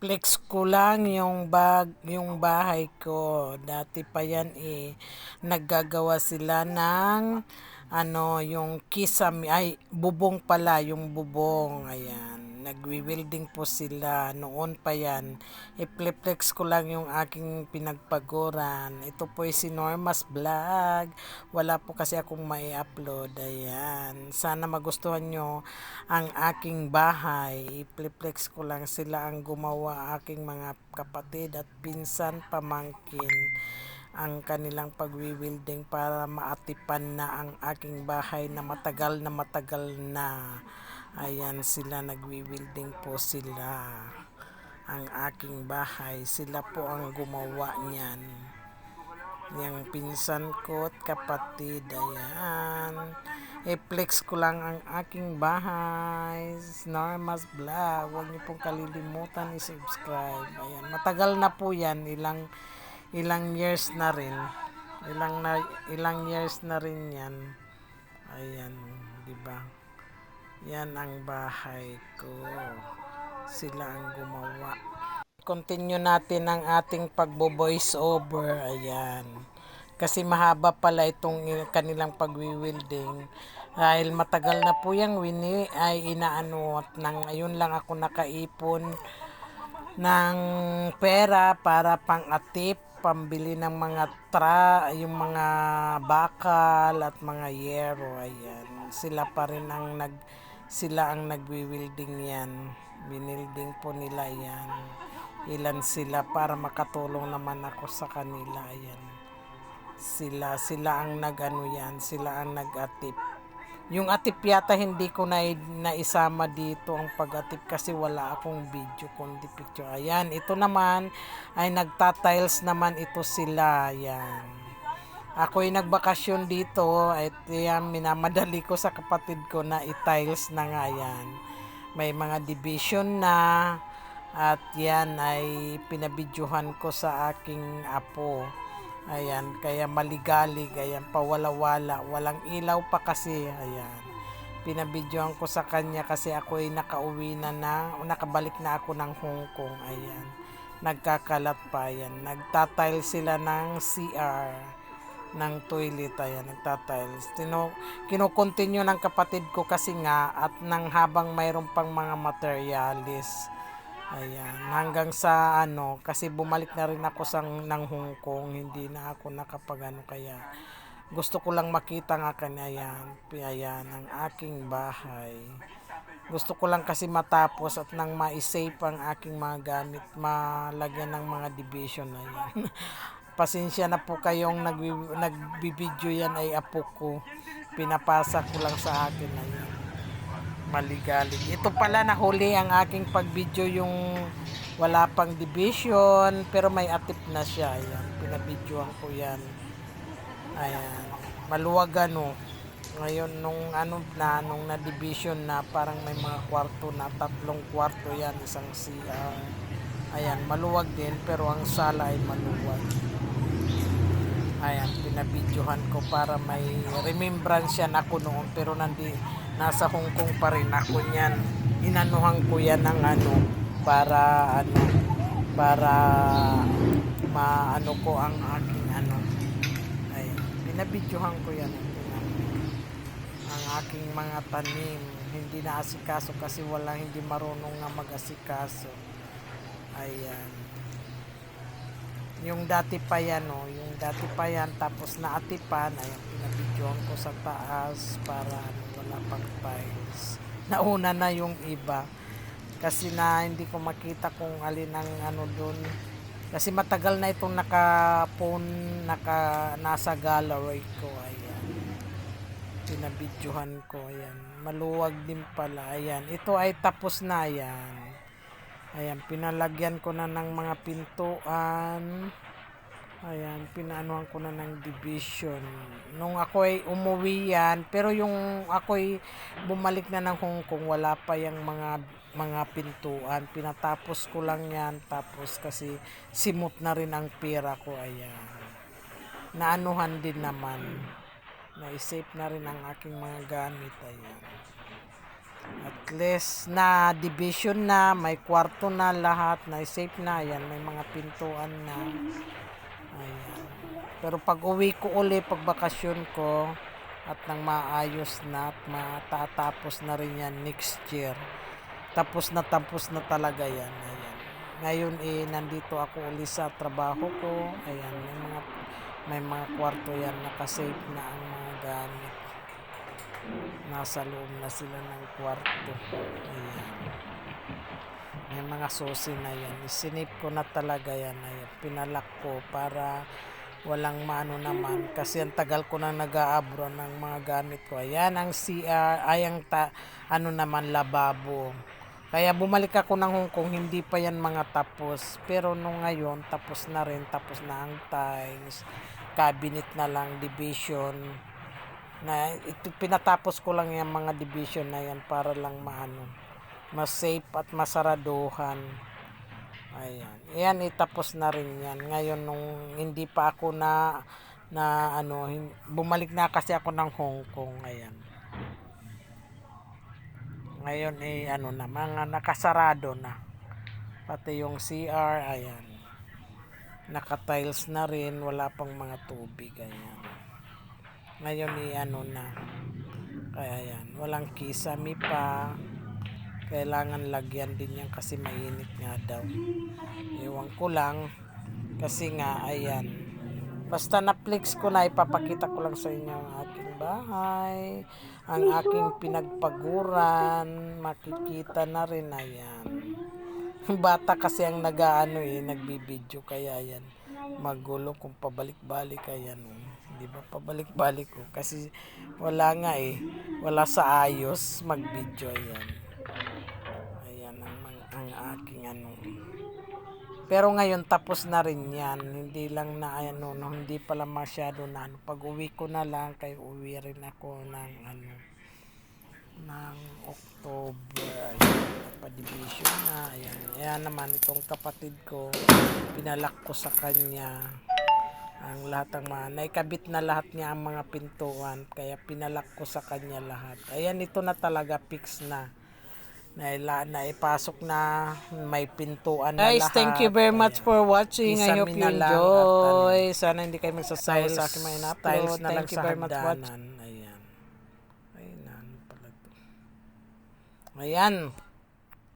Flex ko lang yung bahay ko. Dati pa yan naggagawa sila ng yung kisame, ay bubong pala, yung bubong. Ayan, nagwi-welding po sila noon pa yan. I-flex ko lang yung aking pinagpaguran. Ito po si Norma's Vlog. Wala po kasi akong mai-upload. Ayan, sana magustuhan nyo ang aking bahay. I-flex ko lang, sila ang gumawa, aking mga kapatid at pinsan, pamangkin, ang kanilang pagwi-welding para maatipan na ang aking bahay na matagal na. Ayan, sila nagwi-welding po sila. Ang aking bahay, sila po ang gumawa niyan. Yung pinsan ko at kapatid, ayan. I-flex ko lang ang aking bahay. Norma's Vlog. Huwag niyo pong kalilimutan i-subscribe. Ayan, matagal na po yan, ilang years na rin. Ilang years na rin yan. Ayan, di ba? Yan ang bahay ko. Sila ang gumawa. Continue natin ang ating pagbo-voice over. Ayan. Kasi mahaba pala itong kanilang pagwi-welding. Dahil matagal na po yung ay inaano at nang ayun lang ako nakaipon ng pera para pang-atip, pambili ng mga yung mga bakal at mga yero. Ayan, sila pa rin ang sila ang nagwi-welding yan. Binilding po nila yan. Ilan sila para makatulong naman ako sa kanila. Ayan, sila ang nagano yan, sila ang nag-atip. Yung atip yata hindi ko naisama dito ang pag-atip kasi wala akong video kundi picture. Ayan, ito naman ay nagtatiles naman ito sila. Ayan, ako'y nagbakasyon dito at yan, minamadali ko sa kapatid ko na i-tiles na nga yan. May mga division na at yan ay pinabidyohan ko sa aking apo. Ayan, kaya maligalig, ayan, pawala-wala, walang ilaw pa kasi. Ayan, pinabidyohan ko sa kanya kasi ako ay nakauwi nakabalik na ako ng Hong Kong. Ayan, nagkakalat pa. Ayan, nagtatile sila ng CR, ng toilet. Ayan, nagtatiles. Kino-continue ng kapatid ko kasi nga at nang habang mayroon pang mga materialis. Ayan, hanggang sa kasi bumalik na rin ako ng Hong Kong, hindi na ako nakapagano, kaya gusto ko lang makita nga kanya. Ayan ang aking bahay. Gusto ko lang kasi matapos at nang ma-save ang aking mga gamit, malagyan ng mga division. Ayan. Pasensya na po kayong nagbibideo yan ay apo ko. Pinapasa ko lang sa akin. Ayan, maligalig. Ito pala nahuli ang aking pag-video yung wala pang division pero may atip na siya. Ayan, pinabidyoan ko yan. Ayan, maluwag ngayon nung nung na-division na parang may mga kwarto na, 3 kwarto yan, isang CR. Ayan, maluwag din pero ang sala ay maluwag. Ayan, pinabidyohan ko para may remembrance yan ako noon pero nasa Hong Kong pa rin ako niyan. Inanuhan ko yan ng para para maano ko ang aking Ayan, pinabidyohan ko yan ang aking mga tanim. Hindi na asikaso kasi hindi marunong na mag-asikaso. Ayan, yung dati pa yan tapos naatipan. Ayan, pinabidyohan ko sa taas para wala pang tiles. Nauna na yung iba kasi hindi ko makita kung alin ang doon kasi matagal na itong nasa gallery ko. Ayan, pinabidyohan ko. Ayan, maluwag din pala. Ayan, ito ay tapos na. Ayan, pinalagyan ko na ng mga pintuan. Ayan, pinaanuhan ko na ng division. Nung ako ay umuwi yan, pero yung ako ay bumalik na ng Hong Kong, wala pa yung mga pintuan. Pinatapos ko lang yan, tapos kasi simot na rin ang pera ko. Ayan, naanuhan din naman. Na-save na rin ang aking mga gamit. Ayan. At least na division na, may kwarto na lahat, na safe na. Ayan, may mga pintuan na. Ayan. Pero pag uwi ko uli, pag bakasyon ko, at nang maayos na at matatapos na rin yan next year. Tapos na talaga yan. Ayan. Ngayon nandito ako uli sa trabaho ko. Ayan, may mga kwarto yan, nakasave na ang mga gamit. Nasa loob na sila ng kwarto. Ayan. May mga susi na yan. Isinip ko na talaga yan. Ayan. Pinalak ko para walang maano naman. Kasi ang tagal ko nang nag-aabro ng mga gamit ko. Ayan ang CR. Ano naman, lababo. Kaya bumalik ako ng Hong Kong, hindi pa yan mga tapos. Pero nung ngayon, tapos na rin. Tapos na ang tiles. Cabinet na lang, division. Pinatapos ko lang yung mga division na yan para lang mas safe at masaraduhan. Ayan. Yan, itapos na rin yan. Ngayon, nung hindi pa ako bumalik na kasi ako ng Hong Kong. Ayan. Ngayon, mga nakasarado na. Pati yung CR, ayan. Naka-tiles na rin, wala pang mga tubig. Ayan. Ngayon, na. Kaya yan, walang kisame pa. Kailangan lagyan din yan kasi mainit nga daw. Ewan ko lang. Kasi nga, ayan. Basta na-flex ko na, ipapakita ko lang sa inyo ang aking bahay. Ang aking pinagpaguran. Makikita na rin, ayan. Bata kasi ang nagbibideo. Kaya yan, magulo kung pabalik-balik. Ayan, di ba, pabalik-balik ko. Kasi wala nga wala sa ayos mag-video. Ayan. Ayan ang aking Pero ngayon tapos na rin yan. Hindi lang na hindi pala masyado na Pag uwi ko na lang, kay uwi rin ako ng October. Ayan, pa-division na. Ayan. Ayan naman itong kapatid ko, pinalak ko sa kanya ang lahat ng naikabit na lahat niya ang mga pintuan, kaya pinalak ko sa kanya lahat. Ayan, ito na talaga, fix na. Naipasok na, may pintuan na lahat. Guys, thank you very much for watching. I hope you enjoy. Sana hindi kayo magsasawa sa aking mga in-upload. Thank you very much for watching. Ayan. Ayan.